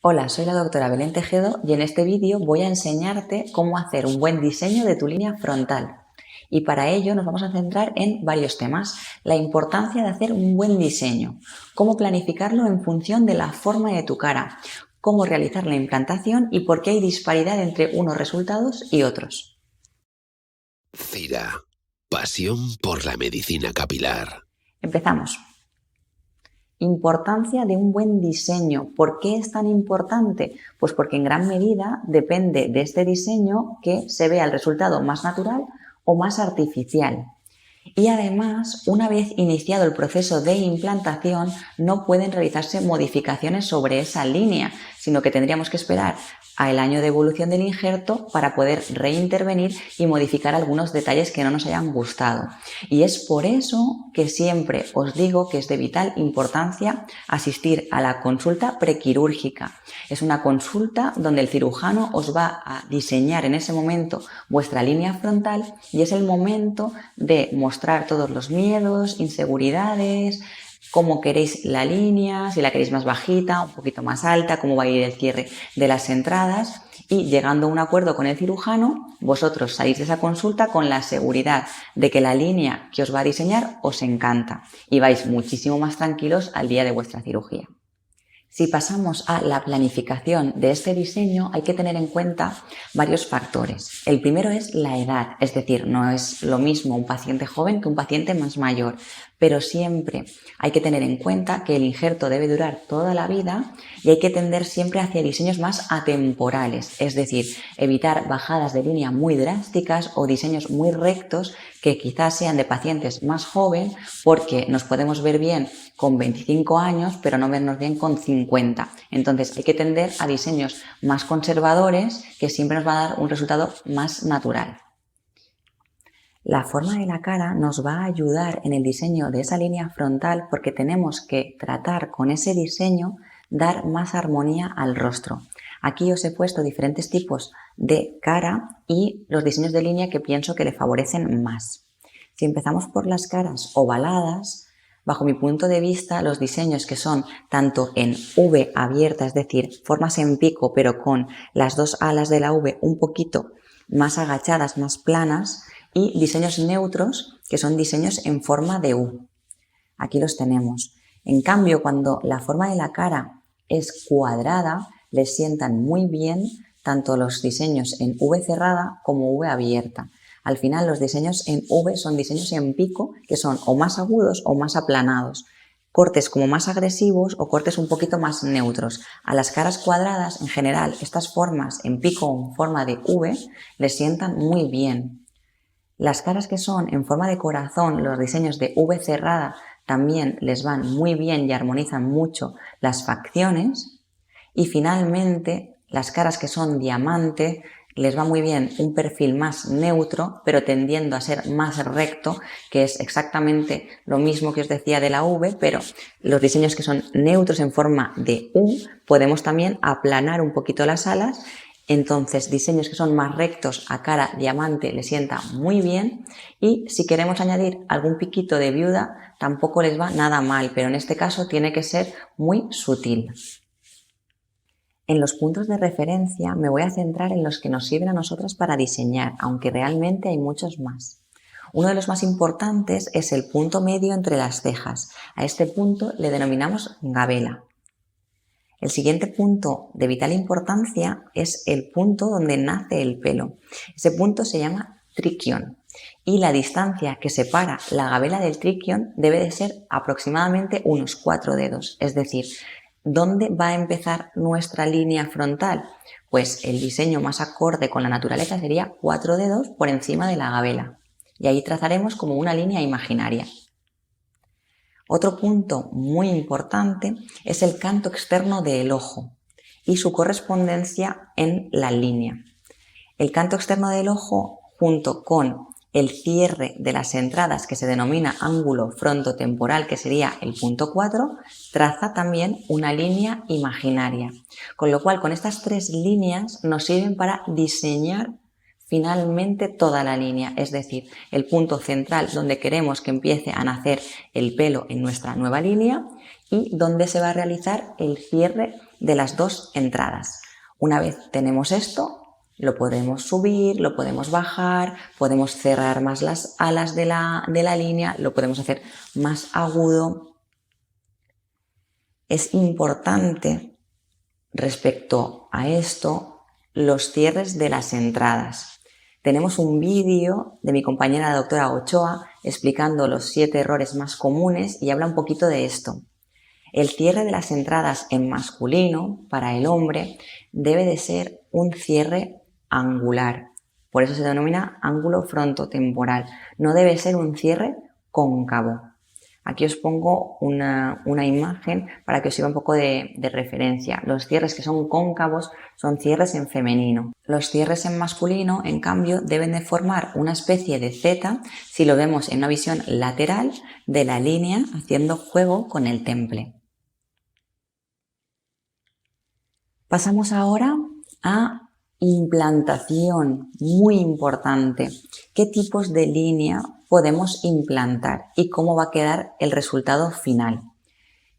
Hola, soy la doctora Belén Tejedo y en este vídeo voy a enseñarte cómo hacer un buen diseño de tu línea frontal. Y para ello nos vamos a centrar en varios temas. La importancia de hacer un buen diseño, cómo planificarlo en función de la forma de tu cara, cómo realizar la implantación y por qué hay disparidad entre unos resultados y otros. Cira, pasión por la medicina capilar. Empezamos. Importancia de un buen diseño. ¿Por qué es tan importante? Pues porque en gran medida depende de este diseño que se vea el resultado más natural o más artificial. Y además, una vez iniciado el proceso de implantación, no pueden realizarse modificaciones sobre esa línea, sino que tendríamos que esperar al año de evolución del injerto para poder reintervenir y modificar algunos detalles que no nos hayan gustado. Y es por eso que siempre os digo que es de vital importancia asistir a la consulta prequirúrgica. Es una consulta donde el cirujano os va a diseñar en ese momento vuestra línea frontal y es el momento de mostrar todos los miedos, inseguridades, cómo queréis la línea, si la queréis más bajita, un poquito más alta, cómo va a ir el cierre de las entradas y llegando a un acuerdo con el cirujano, vosotros salís de esa consulta con la seguridad de que la línea que os va a diseñar os encanta y vais muchísimo más tranquilos al día de vuestra cirugía. Si pasamos a la planificación de este diseño, hay que tener en cuenta varios factores. El primero es la edad, es decir, no es lo mismo un paciente joven que un paciente más mayor, pero siempre hay que tener en cuenta que el injerto debe durar toda la vida y hay que tender siempre hacia diseños más atemporales, es decir, evitar bajadas de línea muy drásticas o diseños muy rectos que quizás sean de pacientes más jóvenes porque nos podemos ver bien con 25 años, pero no vernos bien con 50. Entonces hay que tender a diseños más conservadores que siempre nos va a dar un resultado más natural. La forma de la cara nos va a ayudar en el diseño de esa línea frontal porque tenemos que tratar con ese diseño dar más armonía al rostro. Aquí os he puesto diferentes tipos de cara y los diseños de línea que pienso que le favorecen más. Si empezamos por las caras ovaladas, bajo mi punto de vista, los diseños que son tanto en V abierta, es decir, formas en pico, pero con las dos alas de la V un poquito más agachadas, más planas, y diseños neutros, que son diseños en forma de U. Aquí los tenemos. En cambio, cuando la forma de la cara es cuadrada, les sientan muy bien tanto los diseños en V cerrada como V abierta. Al final, los diseños en V son diseños en pico que son o más agudos o más aplanados. Cortes como más agresivos o cortes un poquito más neutros. A las caras cuadradas, en general, estas formas en pico o en forma de V les sientan muy bien. Las caras que son en forma de corazón, los diseños de V cerrada, también les van muy bien y armonizan mucho las facciones. Y finalmente, las caras que son diamante, les va muy bien un perfil más neutro, pero tendiendo a ser más recto, que es exactamente lo mismo que os decía de la V, pero los diseños que son neutros en forma de U, podemos también aplanar un poquito las alas. Entonces, diseños que son más rectos a cara diamante les sienta muy bien y si queremos añadir algún piquito de viuda tampoco les va nada mal, pero en este caso tiene que ser muy sutil. En los puntos de referencia me voy a centrar en los que nos sirven a nosotras para diseñar, aunque realmente hay muchos más. Uno de los más importantes es el punto medio entre las cejas. A este punto le denominamos gabela. El siguiente punto de vital importancia es el punto donde nace el pelo. Ese punto se llama triquion y la distancia que separa la gabela del triquion debe de ser aproximadamente unos 4 dedos, es decir, ¿dónde va a empezar nuestra línea frontal? Pues el diseño más acorde con la naturaleza sería 4 dedos por encima de la gabela y ahí trazaremos como una línea imaginaria. Otro punto muy importante es el canto externo del ojo y su correspondencia en la línea. El canto externo del ojo, junto con el cierre de las entradas que se denomina ángulo frontotemporal, que sería el punto 4, traza también una línea imaginaria. Con lo cual, con estas 3 líneas nos sirven para diseñar finalmente toda la línea, es decir, el punto central donde queremos que empiece a nacer el pelo en nuestra nueva línea y donde se va a realizar el cierre de las dos entradas. Una vez tenemos esto, lo podemos subir, lo podemos bajar, podemos cerrar más las alas de la línea, lo podemos hacer más agudo. Es importante respecto a esto los cierres de las entradas. Tenemos un vídeo de mi compañera la doctora Ochoa explicando los 7 errores más comunes y habla un poquito de esto. El cierre de las entradas en masculino, para el hombre, debe de ser un cierre angular. Por eso se denomina ángulo frontotemporal. No debe ser un cierre cóncavo. Aquí os pongo una imagen para que os sirva un poco de referencia. Los cierres que son cóncavos son cierres en femenino. Los cierres en masculino, en cambio, deben de formar una especie de Z si lo vemos en una visión lateral de la línea haciendo juego con el temple. Pasamos ahora a implantación, muy importante. ¿Qué tipos de línea podemos implantar y cómo va a quedar el resultado final?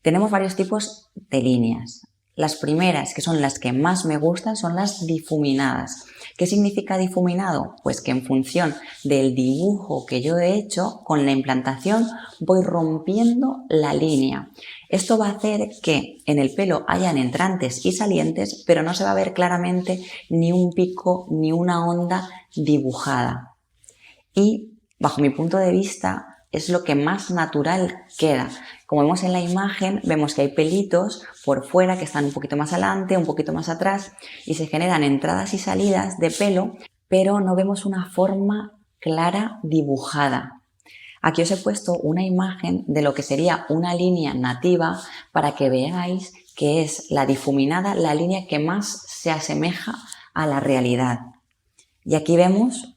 Tenemos varios tipos de líneas. Las primeras, que son las que más me gustan, son las difuminadas. ¿Qué significa difuminado? Pues que en función del dibujo que yo he hecho, con la implantación voy rompiendo la línea. Esto va a hacer que en el pelo hayan entrantes y salientes, pero no se va a ver claramente ni un pico ni una onda dibujada. Y bajo mi punto de vista es lo que más natural queda. Como vemos en la imagen, vemos que hay pelitos por fuera que están un poquito más adelante, un poquito más atrás y se generan entradas y salidas de pelo, pero no vemos una forma clara dibujada. Aquí os he puesto una imagen de lo que sería una línea nativa para que veáis que es la difuminada, la línea que más se asemeja a la realidad. Y aquí vemos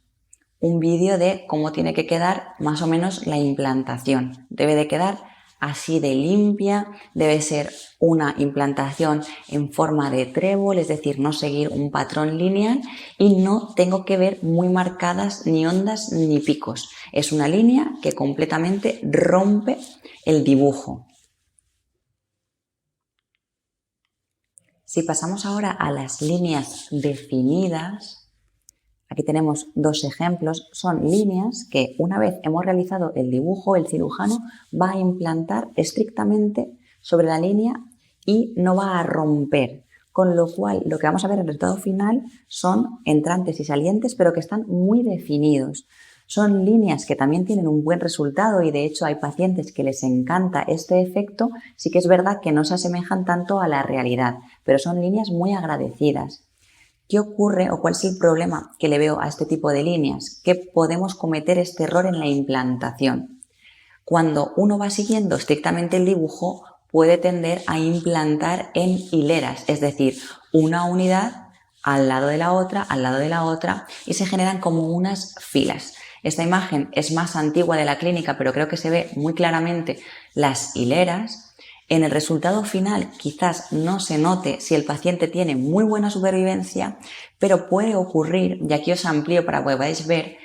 un vídeo de cómo tiene que quedar más o menos la implantación. Debe de quedar así de limpia, debe ser una implantación en forma de trébol, es decir, no seguir un patrón lineal y no tengo que ver muy marcadas ni ondas ni picos. Es una línea que completamente rompe el dibujo. Si pasamos ahora a las líneas definidas, aquí tenemos 2 ejemplos, son líneas que una vez hemos realizado el dibujo, el cirujano va a implantar estrictamente sobre la línea y no va a romper, con lo cual lo que vamos a ver en el resultado final son entrantes y salientes, pero que están muy definidos. Son líneas que también tienen un buen resultado y de hecho hay pacientes que les encanta este efecto, sí que es verdad que no se asemejan tanto a la realidad, pero son líneas muy agradecidas. ¿Qué ocurre o cuál es el problema que le veo a este tipo de líneas? Que podemos cometer este error en la implantación. Cuando uno va siguiendo estrictamente el dibujo, puede tender a implantar en hileras, es decir, una unidad al lado de la otra, al lado de la otra, y se generan como unas filas. Esta imagen es más antigua de la clínica, pero creo que se ve muy claramente las hileras. En el resultado final quizás no se note si el paciente tiene muy buena supervivencia, pero puede ocurrir, y aquí os amplío para que podáis ver,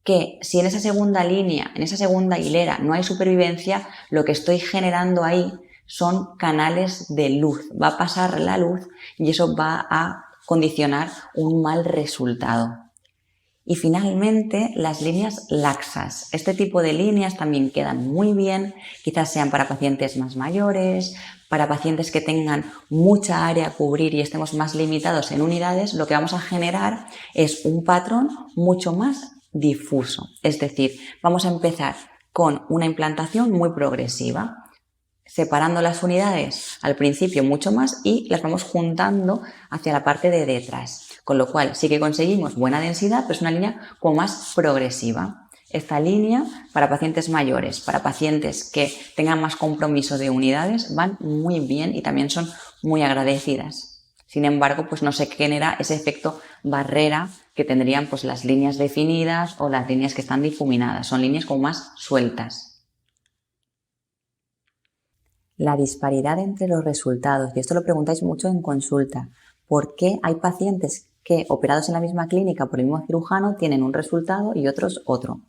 que si en esa segunda línea, en esa segunda hilera no hay supervivencia, lo que estoy generando ahí son canales de luz. Va a pasar la luz y eso va a condicionar un mal resultado. Y finalmente, las líneas laxas. Este tipo de líneas también quedan muy bien, quizás sean para pacientes más mayores, para pacientes que tengan mucha área a cubrir y estemos más limitados en unidades. Lo que vamos a generar es un patrón mucho más difuso. Es decir, vamos a empezar con una implantación muy progresiva, separando las unidades al principio mucho más y las vamos juntando hacia la parte de detrás. Con lo cual sí que conseguimos buena densidad, pero es una línea como más progresiva. Esta línea para pacientes mayores, para pacientes que tengan más compromiso de unidades, van muy bien y también son muy agradecidas. Sin embargo, pues no se genera ese efecto barrera que tendrían pues las líneas definidas o las líneas que están difuminadas. Son líneas como más sueltas. La disparidad entre los resultados, y esto lo preguntáis mucho en consulta. ¿Por qué hay pacientes que operados en la misma clínica por el mismo cirujano tienen un resultado y otros otro?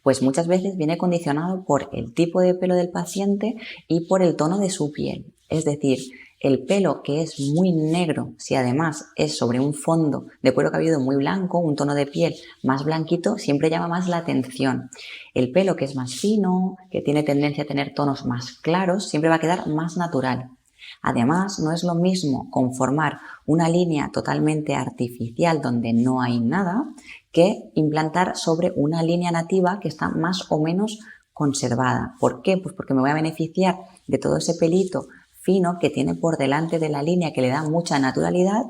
Pues muchas veces viene condicionado por el tipo de pelo del paciente y por el tono de su piel. Es decir, El pelo que es muy negro, si además es sobre un fondo de cuero cabelludo muy blanco, un tono de piel más blanquito, siempre llama más la atención. El pelo que es más fino, que tiene tendencia a tener tonos más claros, siempre va a quedar más natural. Además, no es lo mismo conformar una línea totalmente artificial donde no hay nada que implantar sobre una línea nativa que está más o menos conservada. ¿Por qué? Pues porque me voy a beneficiar de todo ese pelito fino que tiene por delante de la línea que le da mucha naturalidad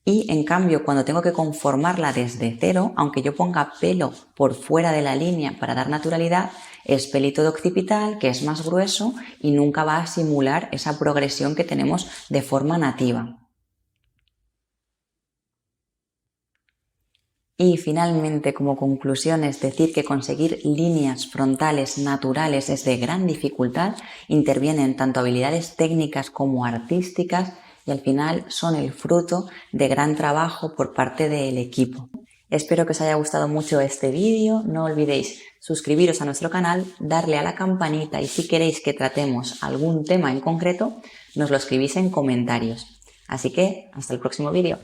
y en cambio cuando tengo que conformarla desde cero, aunque yo ponga pelo por fuera de la línea para dar naturalidad, es pelito de occipital que es más grueso y nunca va a simular esa progresión que tenemos de forma nativa. Y finalmente, como conclusión, es decir que conseguir líneas frontales naturales es de gran dificultad, intervienen tanto habilidades técnicas como artísticas y al final son el fruto de gran trabajo por parte del equipo. Espero que os haya gustado mucho este vídeo, no olvidéis suscribiros a nuestro canal, darle a la campanita y si queréis que tratemos algún tema en concreto, nos lo escribís en comentarios. Así que, hasta el próximo vídeo.